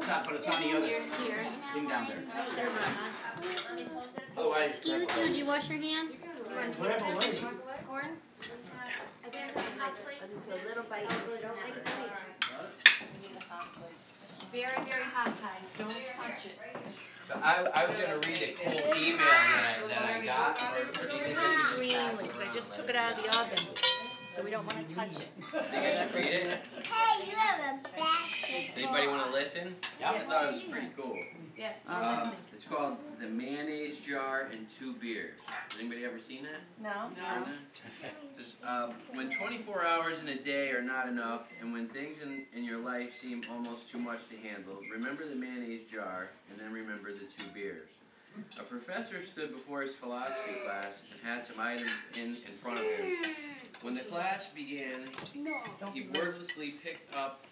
but it's on the other thing down there. Otherwise, You too, did you wash your hands? You want to taste this? Corn? I'll just do a little bite. Don't make it bite. Very, very hot, guys. Don't touch it. So I was going to read a cool email that I got. Extremely, because I just took it out of the oven, so we don't want to touch it. You guys read it? Hey, you have a basket. Anybody want to listen? Yes. I thought it was pretty cool. Yes, we're listening. It's called The Mayonnaise Jar and Two Beers. Has anybody ever seen that? No? When 24 hours in a day are not enough, and when things in your life seem almost too much to handle, remember the mayonnaise jar, and then remember the two beers. A professor stood before his philosophy class and had some items in front of him. When the class began, he wordlessly picked up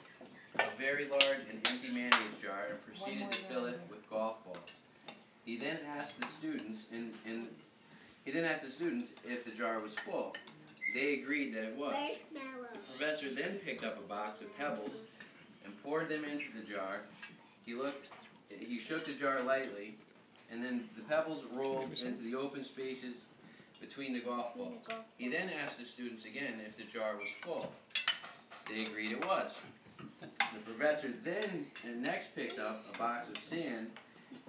a very large and empty mayonnaise jar and proceeded to fill it with golf balls. He then asked the students if the jar was full. They agreed that it was. The professor then picked up a box of pebbles and poured them into the jar. He shook the jar lightly, and then the pebbles rolled into the open spaces between the golf balls. He then asked the students again if the jar was full. They agreed it was. The professor then next picked up a box of sand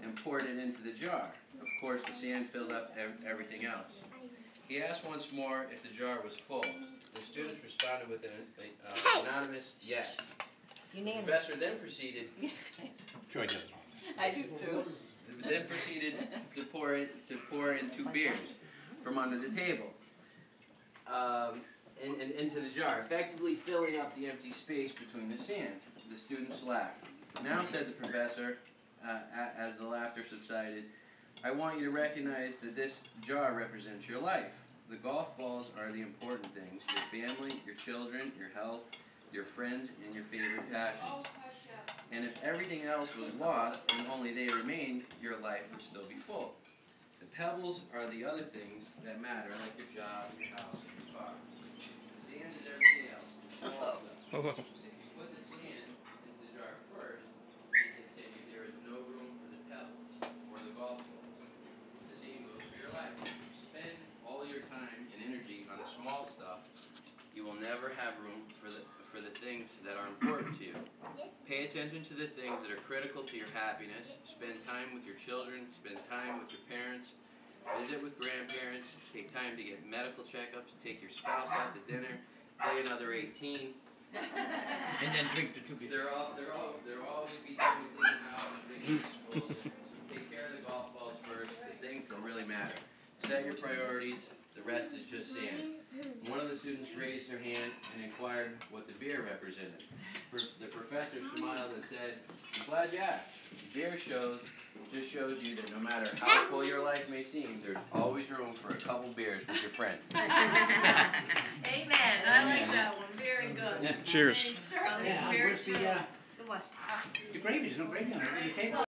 and poured it into the jar. Of course, the sand filled up everything else. He asked once more if the jar was full. The students responded with an anonymous yes. The professor then proceeded. Joy does. I do too. Then proceeded to pour in two beers from under the table and into the jar, effectively filling up the empty space between the sand. The students laughed. Now, said the professor, as the laughter subsided, I want you to recognize that this jar represents your life. The golf balls are the important things, your family, your children, your health, your friends, and your favorite passions. And if everything else was lost and only they remained, your life would still be full. The pebbles are the other things that matter, like your job, your house, and your car. The sand is everything else, the small stuff. If you put the sand into the jar first, he continued, there is no room for the pebbles or the golf balls. The same goes for your life. If you spend all your time and energy on the small stuff, you will never have room for the things that are important to you. Pay attention to the things that are critical to your happiness. Spend time with your children. Spend time with your parents. Visit with grandparents. Take time to get medical checkups. Take your spouse out to dinner. Play another 18. And then drink the two beers. There will always be time to clean the house and drink the schools. Take care of the golf balls first. The things that really matter. Set your priorities. The rest is just sand. One of the students raised her hand and inquired what the beer represented. The professor smiled and said, I'm glad you asked. Beer just shows you that no matter how full your life may seem, there's always room for a couple beers with your friends. Amen. I like that one. Very good. Cheers. It's very Yeah, true. where's the The what? gravy? There's no gravy on it.